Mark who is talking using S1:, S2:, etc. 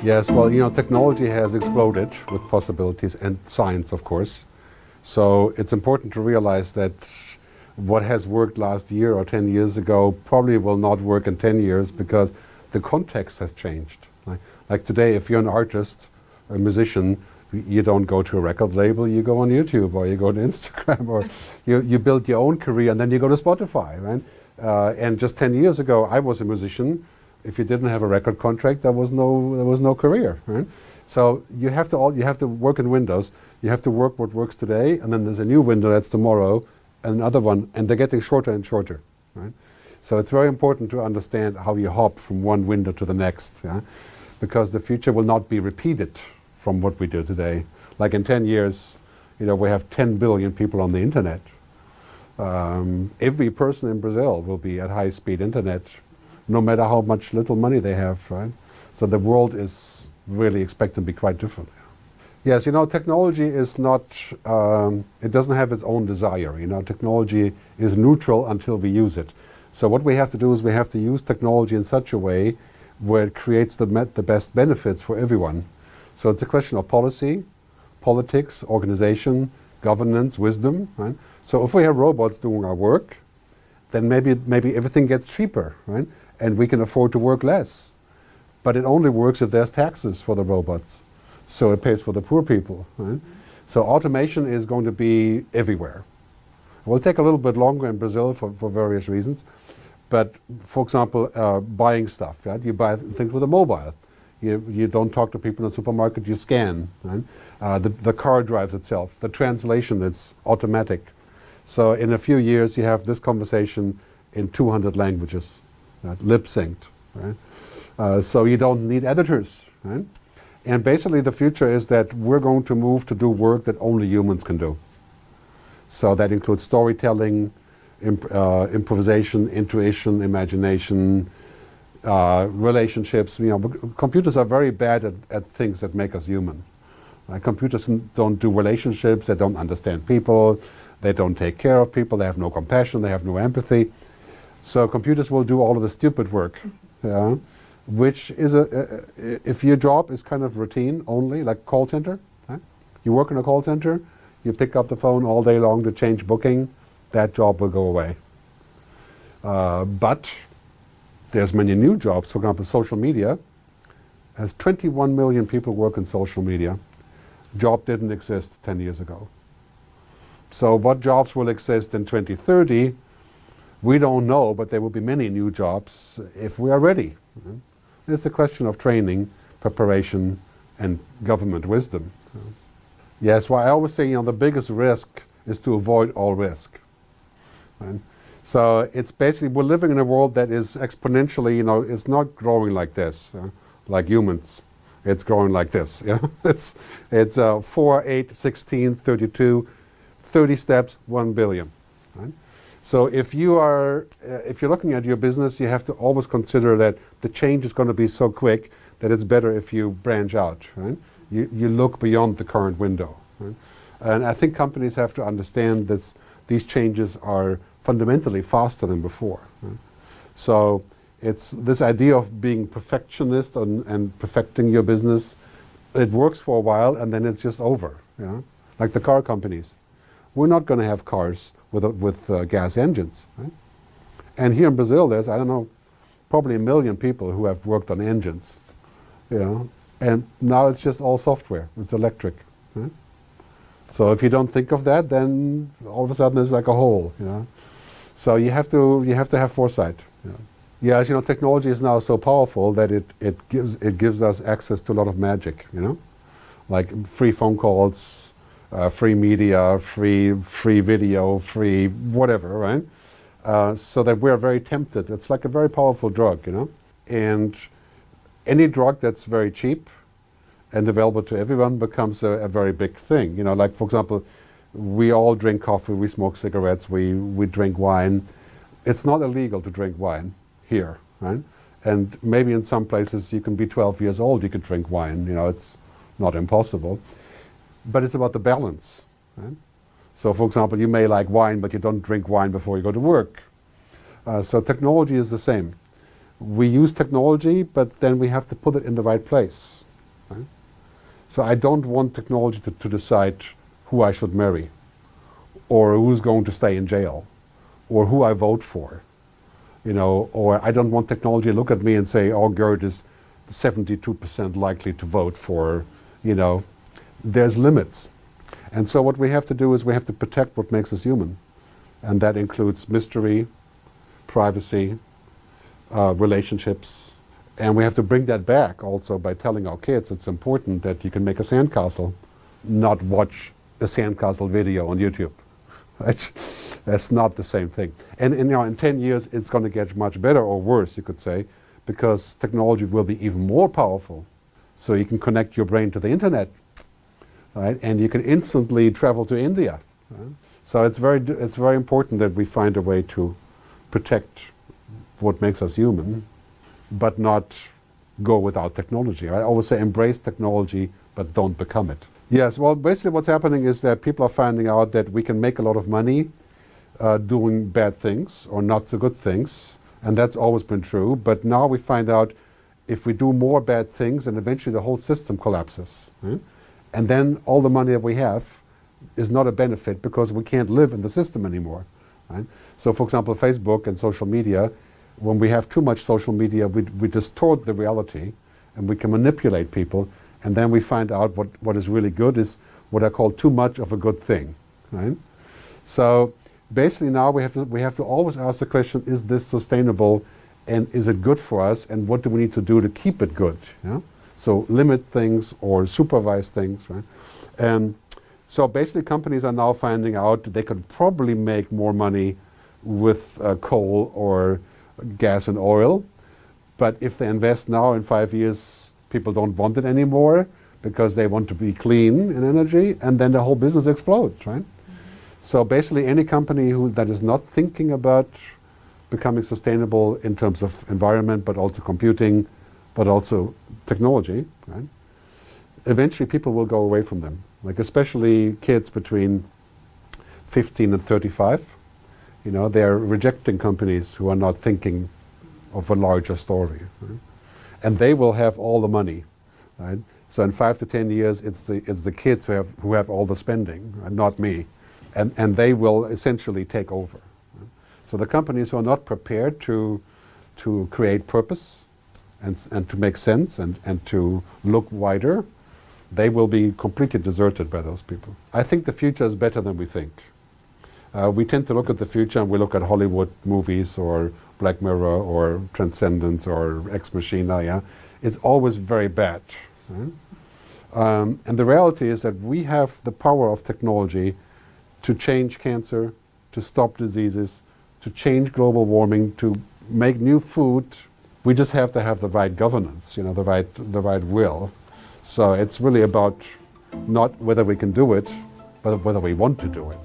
S1: Yes, well, technology has exploded with possibilities and science, of course. So it's important to realize that what has worked last year or 10 years ago probably will not work in 10 years because the context has changed. Like today, if you're an artist, a musician, you don't go to a record label, you go on YouTube or you go to Instagram or you build your own career and then you go to Spotify, right? And just 10 years ago, I was a musician. If you didn't have a record contract, there was no career, right? So you have to work in windows. You have to work what works today, and then there's a new window that's tomorrow, and another one, and they're getting shorter and shorter, right? So it's very important to understand how you hop from one window to the next, yeah? Because the future will not be repeated from what we do today. Like in 10 years, we have 10 billion people on the internet. Every person in Brazil will be at high-speed internet, no matter how much little money they have, right? So the world is really expected to be quite different. Yes, technology is not, it doesn't have its own desire. Technology is neutral until we use it. So what we have to do is we have to use technology in such a way where it creates the best benefits for everyone. So it's a question of policy, politics, organization, governance, wisdom, right? So if we have robots doing our work, then maybe everything gets cheaper, right? And we can afford to work less. But it only works if there's taxes for the robots. So it pays for the poor people, right? So automation is going to be everywhere. It will take a little bit longer in Brazil for various reasons. But for example, buying stuff, right? You buy things with a mobile. You don't talk to people in the supermarket, you scan, right? The car drives itself. The translation is automatic. So in a few years, you have this conversation in 200 languages, right? Lip-synced, right? So you don't need editors, right? And basically the future is that we're going to move to do work that only humans can do. So that includes storytelling, improvisation, intuition, imagination, relationships. Computers are very bad at things that make us human. Computers don't do relationships, they don't understand people, they don't take care of people, they have no compassion, they have no empathy. So computers will do all of the stupid work, yeah? Which is if your job is kind of routine only, like call center, right? You work in a call center, you pick up the phone all day long to change booking, that job will go away. But there's many new jobs. For example, social media has 21 million people work in social media. Job didn't exist 10 years ago. So what jobs will exist in 2030? We don't know, but there will be many new jobs if we are ready. It's a question of training, preparation, and government wisdom. Yes, well, I always say, the biggest risk is to avoid all risk. Right? So it's basically, we're living in a world that is exponentially, it's not growing like this, like humans. It's growing like this. Yeah? It's 4, 8, 16, 32, 30 steps, 1 billion. Right? So if you're looking at your business, you have to always consider that the change is going to be so quick that it's better if you branch out. Right? You look beyond the current window. Right? And I think companies have to understand that these changes are fundamentally faster than before. Right? So it's this idea of being perfectionist and perfecting your business. It works for a while and then it's just over. Yeah? Like the car companies. We're not going to have cars with gas engines. Right? And here in Brazil, there's, I don't know, probably 1 million people who have worked on engines. And now it's just all software. It's electric. Right? So if you don't think of that, then all of a sudden it's like a hole. So you have to have foresight. Yeah, as technology is now so powerful that it gives us access to a lot of magic. Like free phone calls. Free media, free video, free whatever, right? So that we're very tempted. It's like a very powerful drug, And any drug that's very cheap and available to everyone becomes a very big thing. Like for example, we all drink coffee, we smoke cigarettes, we drink wine. It's not illegal to drink wine here, right? And maybe in some places you can be 12 years old, you could drink wine. It's not impossible. But it's about the balance. Right? So for example, you may like wine, but you don't drink wine before you go to work. So technology is the same. We use technology, but then we have to put it in the right place. Right? So I don't want technology to decide who I should marry, or who's going to stay in jail, or who I vote for. Or I don't want technology to look at me and say, oh, Gerd is 72% likely to vote for, There's limits. And so what we have to do is we have to protect what makes us human. And that includes mystery, privacy, relationships. And we have to bring that back also by telling our kids it's important that you can make a sandcastle, not watch a sandcastle video on YouTube. Right? That's not the same thing. And in 10 years, it's going to get much better or worse, you could say, because technology will be even more powerful. So you can connect your brain to the internet, right? And you can instantly travel to India. Right? So it's very important that we find a way to protect what makes us human, but not go without technology. I always say embrace technology, but don't become it. Yes, well, basically what's happening is that people are finding out that we can make a lot of money doing bad things or not so good things, and that's always been true. But now we find out if we do more bad things, and eventually the whole system collapses. Right? And then all the money that we have is not a benefit because we can't live in the system anymore. Right? So for example, Facebook and social media, when we have too much social media, we distort the reality and we can manipulate people, and then we find out what is really good is what I call too much of a good thing. Right? So basically now we have to always ask the question, is this sustainable and is it good for us, and what do we need to do to keep it good? Yeah? So limit things or supervise things. Right? And so basically companies are now finding out that they could probably make more money with coal or gas and oil, but if they invest now, in 5 years people don't want it anymore because they want to be clean in energy, and then the whole business explodes, right? So basically any company that is not thinking about becoming sustainable in terms of environment, but also computing, but also technology, right? Eventually people will go away from them, like especially kids between 15 and 35. They're rejecting companies who are not thinking of a larger story. Right? And they will have all the money, right? So in 5 to 10 years, it's the kids who have all the spending, right? Not me. And they will essentially take over. Right? So the companies who are not prepared to create purpose and to make sense and to look wider, they will be completely deserted by those people. I think the future is better than we think. We tend to look at the future and we look at Hollywood movies or Black Mirror or Transcendence or Ex Machina. Yeah? It's always very bad. Right? And the reality is that we have the power of technology to change cancer, to stop diseases, to change global warming, to make new food. We just have to have the right governance, the right will. So it's really about not whether we can do it, but whether we want to do it.